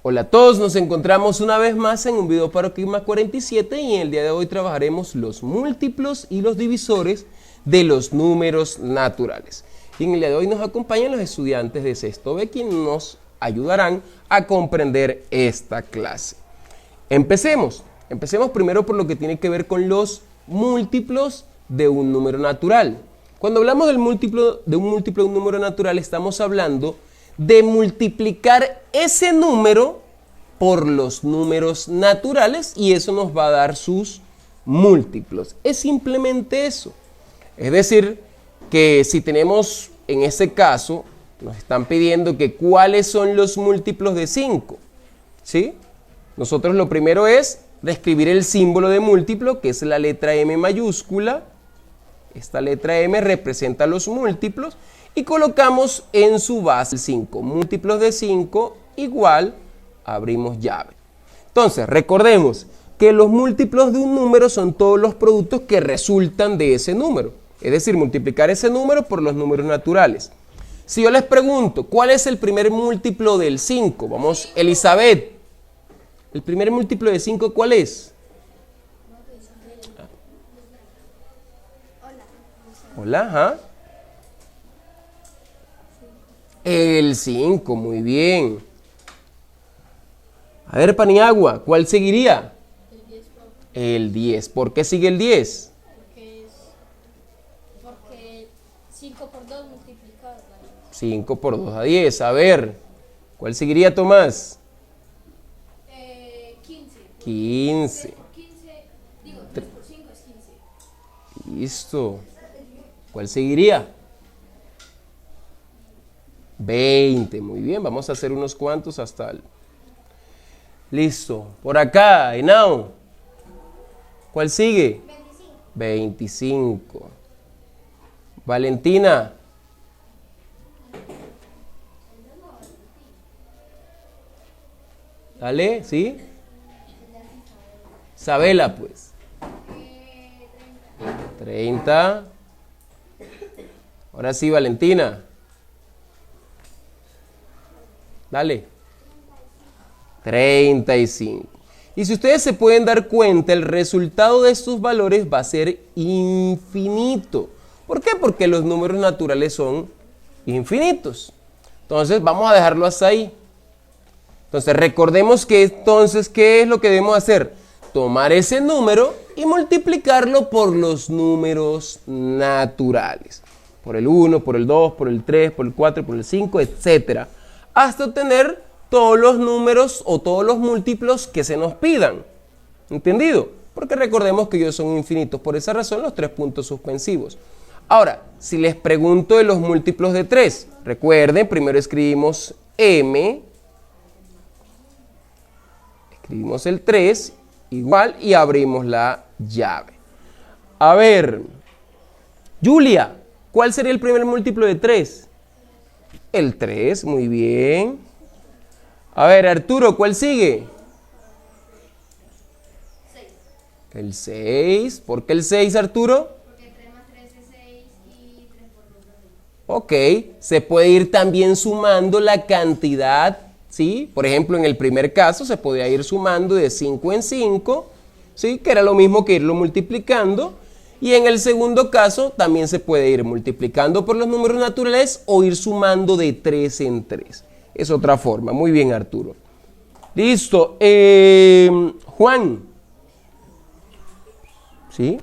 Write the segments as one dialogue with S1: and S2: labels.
S1: Hola a todos, nos encontramos una vez más en un video para Clima 47 y en el día de hoy trabajaremos los múltiplos y los divisores de los números naturales. Y en el día de hoy nos acompañan los estudiantes de sexto B quienes nos ayudarán a comprender esta clase. Empecemos primero por lo que tiene que ver con los múltiplos de un número natural. Cuando hablamos de un múltiplo de un número natural estamos hablando de multiplicar ese número por los números naturales y eso nos va a dar sus múltiplos. Es simplemente eso. Es decir, que si tenemos, en este caso, nos están pidiendo que cuáles son los múltiplos de 5. ¿Sí? Nosotros lo primero es describir el símbolo de múltiplo, que es la letra M mayúscula. Esta letra M representa los múltiplos. Y colocamos en su base 5. Múltiplos de 5 igual, abrimos llave. Entonces, recordemos que los múltiplos de un número son todos los productos que resultan de ese número. Es decir, multiplicar ese número por los números naturales. Si yo les pregunto, ¿cuál es el primer múltiplo del 5? Vamos, Elizabeth. ¿El primer múltiplo de 5 cuál es? Hola, ajá. El 5, muy bien. A ver, Paniagua, ¿cuál seguiría? El 10. ¿Por qué sigue el 10?
S2: Porque 5 por 2 multiplicado.
S1: 5 por 2 a 10. A ver, ¿cuál seguiría, Tomás?
S2: 15.
S1: 15.
S2: 3 por 15, digo, 3 por 5 es 15.
S1: Listo. ¿Cuál seguiría? 20, muy bien, vamos a hacer unos cuantos hasta el... Listo, por acá, Henao. ¿Cuál sigue? 25. Valentina. Dale, ¿sí? Isabela, pues. 30. Ahora sí, Valentina. Dale. 35. Y si ustedes se pueden dar cuenta, el resultado de estos valores va a ser infinito. ¿Por qué? Porque los números naturales son infinitos. Entonces, vamos a dejarlo hasta ahí. Entonces, recordemos que entonces, ¿qué es lo que debemos hacer? Tomar ese número y multiplicarlo por los números naturales. Por el 1, por el 2, por el 3, por el 4, por el 5, etcétera. Hasta obtener todos los números o todos los múltiplos que se nos pidan. ¿Entendido? Porque recordemos que ellos son infinitos. Por esa razón los 3 puntos suspensivos. Ahora, si les pregunto de los múltiplos de 3, recuerden, primero escribimos M, escribimos el 3, igual, y abrimos la llave. A ver, Julia, ¿cuál sería el primer múltiplo de 3? El 3, muy bien. A ver, Arturo, ¿cuál sigue?
S2: 6.
S1: El 6. ¿Por qué el 6, Arturo?
S2: Porque 3 más 3 es 6 y 3 por 2 es 6.
S1: Ok, se puede ir también sumando la cantidad, ¿sí? Por ejemplo, en el primer caso se podía ir sumando de 5 en 5, ¿sí? Que era lo mismo que irlo multiplicando. Y en el segundo caso también se puede ir multiplicando por los números naturales o ir sumando de 3 en 3. Es otra forma. Muy bien, Arturo. Listo. Juan. ¿Sí?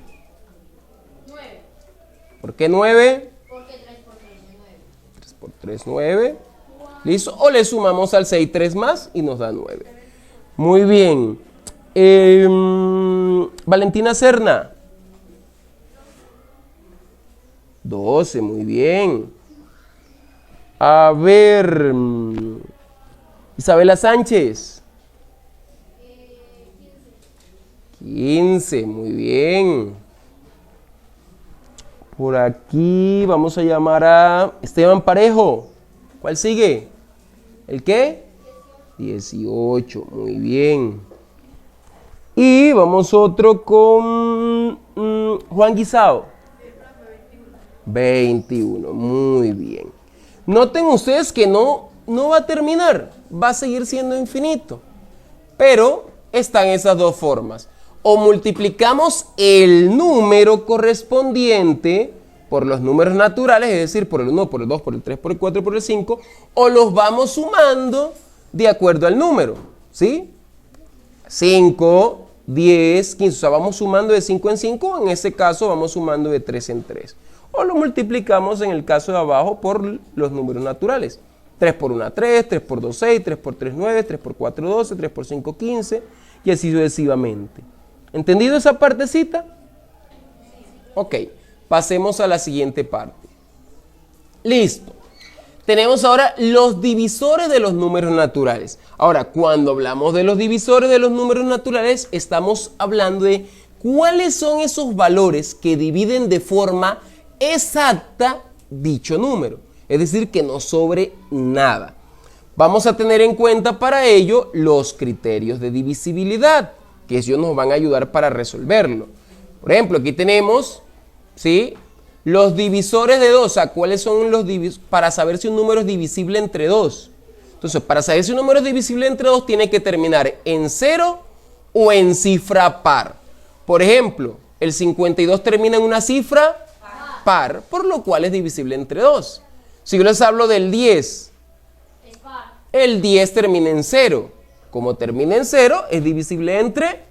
S2: 9.
S1: ¿Por qué 9?
S2: Porque 3 por 3 es 9.
S1: 3 por 3, 9. ¿Listo? O le sumamos al 6 3 más y nos da 9. Muy bien. Valentina Serna. 12, muy bien. A ver, Isabela Sánchez. 15, muy bien. Por aquí vamos a llamar a Esteban Parejo. ¿Cuál sigue? ¿El qué? 18, muy bien. Y vamos otro con Juan Guisao. 21, muy bien. Noten ustedes que no no va a terminar, va a seguir siendo infinito. Pero están esas dos formas. O multiplicamos el número correspondiente por los números naturales, es decir, por el 1, por el 2, por el 3, por el 4, por el 5, o los vamos sumando de acuerdo al número, ¿sí? 5, 10, 15, o sea, vamos sumando de 5 en 5, en ese caso vamos sumando de 3 en 3. O lo multiplicamos en el caso de abajo por los números naturales. 3 por 1, 3, 3 por 2, 6, 3 por 3, 9, 3 por 4, 12, 3 por 5, 15 y así sucesivamente. ¿Entendido esa partecita? Ok, pasemos a la siguiente parte. Listo. Tenemos ahora los divisores de los números naturales. Ahora, cuando hablamos de los divisores de los números naturales, estamos hablando de cuáles son esos valores que dividen de forma exacta dicho número. Es decir, que no sobre nada. Vamos a tener en cuenta para ello los criterios de divisibilidad, que ellos nos van a ayudar para resolverlo. Por ejemplo, aquí tenemos, ¿sí?, los divisores de 2. O sea, ¿cuáles son los divisores? Para saber si un número es divisible entre 2. Entonces, para saber si un número es divisible entre 2, tiene que terminar en 0 o en cifra par. Por ejemplo, el 52 termina en una cifra par, por lo cual es divisible entre 2. Si yo les hablo del 10, el 10 termina en 0. Como termina en 0, es divisible entre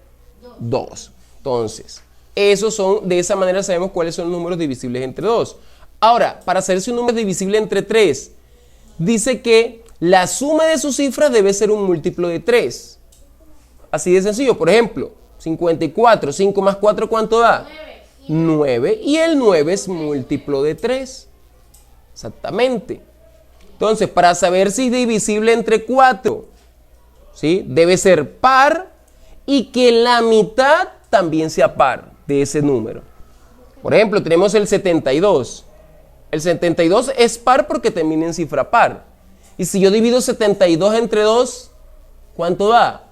S1: 2. Entonces, de esa manera sabemos cuáles son los números divisibles entre 2. Ahora, para saber si un número es divisible entre 3, dice que la suma de sus cifras debe ser un múltiplo de 3. Así de sencillo. Por ejemplo, 54, 5 más 4, ¿cuánto da? 9. Y el 9 es múltiplo de 3. Exactamente. Entonces, para saber si es divisible entre 4, ¿sí?, debe ser par y que la mitad también sea par de ese número. Por ejemplo, tenemos el 72. El 72 es par porque termina en cifra par. Y si yo divido 72 entre 2, ¿cuánto da?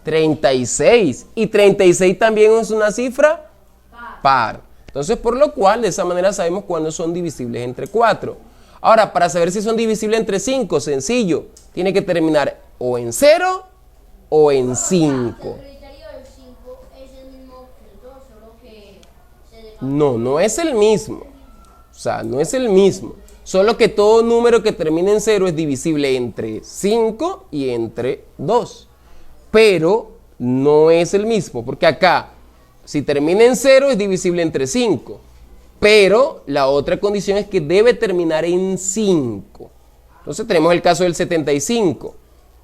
S1: 36. Y 36 también es una cifra par. Entonces, por lo cual, de esa manera sabemos cuándo son divisibles entre 4. Ahora, para saber si son divisibles entre 5, sencillo. Tiene que terminar o en 0 o en 5. No es el mismo. O sea, no es el mismo. Solo que todo número que termine en 0 es divisible entre 5 y entre 2. Pero no es el mismo, porque acá, si termina en 0, es divisible entre 5. Pero la otra condición es que debe terminar en 5. Entonces tenemos el caso del 75.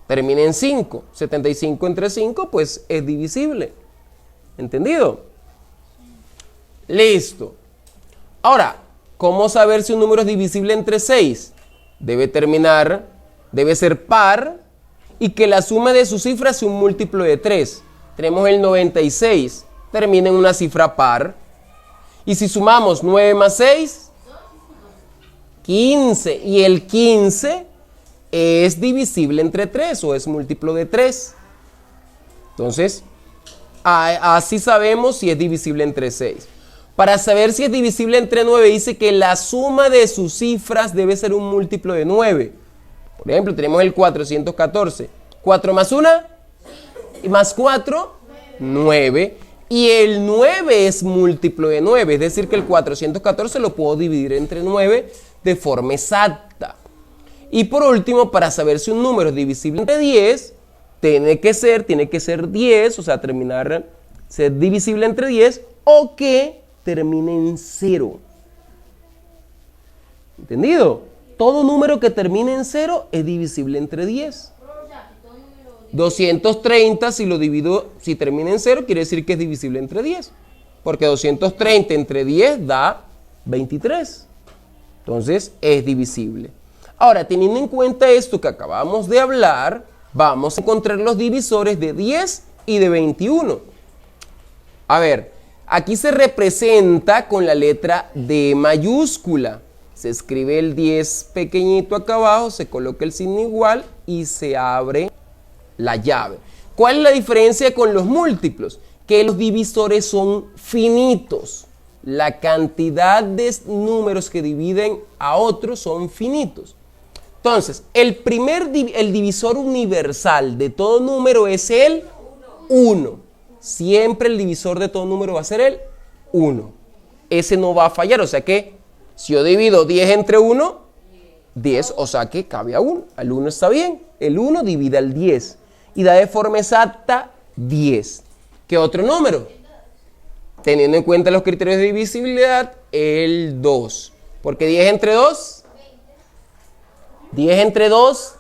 S1: Termina en 5. 75 entre 5, pues es divisible. ¿Entendido? Listo. Ahora, ¿cómo saber si un número es divisible entre 6? Debe ser par y que la suma de sus cifras sea un múltiplo de 3. Tenemos el 96, termina en una cifra par. Y si sumamos 9 más 6, 15. Y el 15 es divisible entre 3 o es múltiplo de 3. Entonces, así sabemos si es divisible entre 6. Para saber si es divisible entre 9, dice que la suma de sus cifras debe ser un múltiplo de 9. Por ejemplo, tenemos el 414. 4 más 1 y más 4, 9. Y el 9 es múltiplo de 9. Es decir, que el 414 lo puedo dividir entre 9 de forma exacta. Y por último, para saber si un número es divisible entre 10, tiene que ser 10, o sea, ser divisible entre 10 o que termine en 0. ¿Entendido? Todo número que termine en 0 es divisible entre 10. 230, si termina en 0, quiere decir que es divisible entre 10. Porque 230 entre 10 da 23. Entonces, es divisible. Ahora, teniendo en cuenta esto que acabamos de hablar, vamos a encontrar los divisores de 10 y de 21. A ver, aquí se representa con la letra D mayúscula. Se escribe el 10 pequeñito acá abajo, se coloca el signo igual y se abre la llave. ¿Cuál es la diferencia con los múltiplos? Que los divisores son finitos. La cantidad de números que dividen a otros son finitos. Entonces, el divisor universal de todo número es el 1. Siempre el divisor de todo número va a ser el 1. Ese no va a fallar, o sea que si yo divido 10 entre 1, 10, o sea que cabe a 1. El 1 está bien. El 1 divide al 10 y da de forma exacta 10. ¿Qué otro número? Teniendo en cuenta los criterios de divisibilidad, el 2. Porque 10 entre 2, 10 entre 2,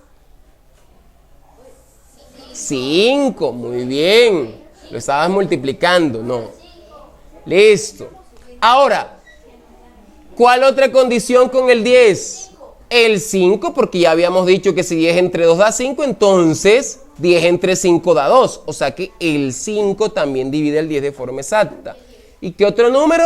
S1: 5. Muy bien. Lo estabas multiplicando, no. Listo. Ahora, ¿cuál otra condición con el 10? El 5, porque ya habíamos dicho que si 10 entre 2 da 5, entonces 10 entre 5 da 2. O sea que el 5 también divide el 10 de forma exacta. ¿Y qué otro número?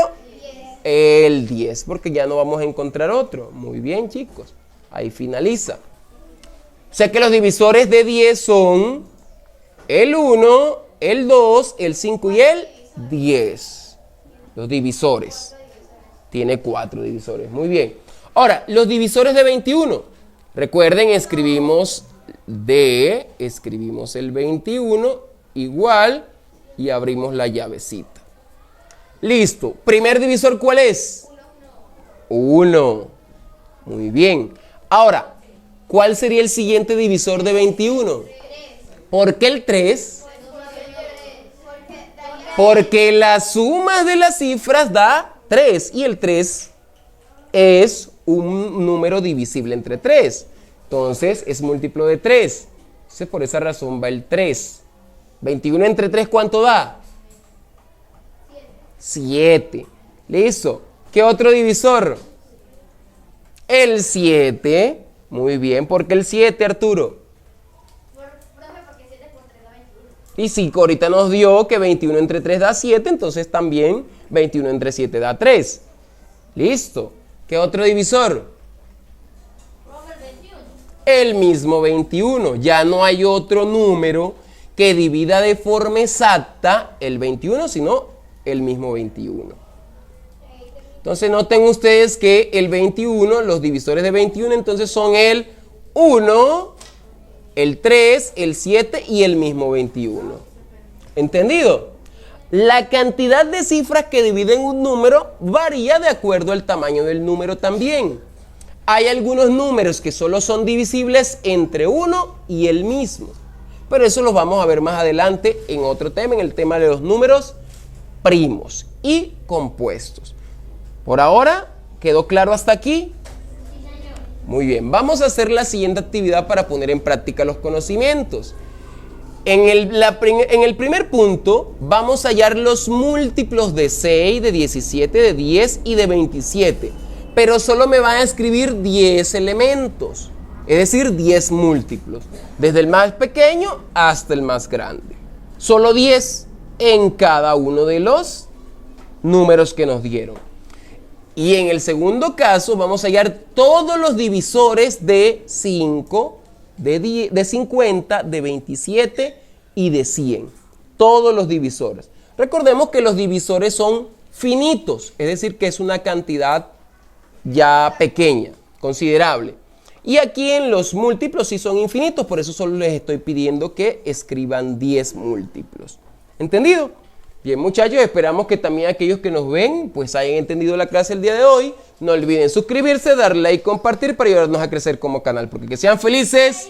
S1: El 10, porque ya no vamos a encontrar otro. Muy bien, chicos. Ahí finaliza. O sea que los divisores de 10 son el 1, el 2, el 5 y el 10. Los divisores. Tiene 4 divisores. Muy bien. Ahora, los divisores de 21. Recuerden, escribimos el 21 igual y abrimos la llavecita. Listo. Primer divisor, ¿cuál es? 1. Muy bien. Ahora, ¿cuál sería el siguiente divisor de 21? ¿Por qué el 3? Porque la suma de las cifras da 3 y el 3 es un número divisible entre 3. Entonces es múltiplo de 3. Entonces por esa razón va el 3. 21 entre 3, ¿cuánto da? 7. Listo. ¿Qué otro divisor? El 7. Muy bien. ¿Por qué el 7, Arturo?
S2: Porque 7 por 3 da 21.
S1: Y si ahorita nos dio que 21 entre 3 da 7, entonces también 21 entre 7 da 3. Listo. ¿Qué otro divisor? El mismo 21. Ya no hay otro número que divida de forma exacta el 21, sino el mismo 21. Entonces noten ustedes que el 21, los divisores de 21 entonces son el 1, el 3, el 7 y el mismo 21. ¿Entendido? La cantidad de cifras que dividen un número varía de acuerdo al tamaño del número también. Hay algunos números que solo son divisibles entre uno y el mismo. Pero eso lo vamos a ver más adelante en otro tema, en el tema de los números primos y compuestos. Por ahora, ¿quedó claro hasta aquí? Muy bien, vamos a hacer la siguiente actividad para poner en práctica los conocimientos. En el primer punto vamos a hallar los múltiplos de 6, de 17, de 10 y de 27. Pero solo me van a escribir 10 elementos, es decir, 10 múltiplos, desde el más pequeño hasta el más grande. Solo 10 en cada uno de los números que nos dieron. Y en el segundo caso vamos a hallar todos los divisores de 5, de 50, de 27 y de 100. Todos los divisores. Recordemos que los divisores son finitos, es decir, que es una cantidad ya pequeña, considerable. Y aquí en los múltiplos sí son infinitos, por eso solo les estoy pidiendo que escriban 10 múltiplos. ¿Entendido? Bien, muchachos, esperamos que también aquellos que nos ven pues hayan entendido la clase el día de hoy. No olviden suscribirse, darle like y compartir para ayudarnos a crecer como canal, porque que sean felices.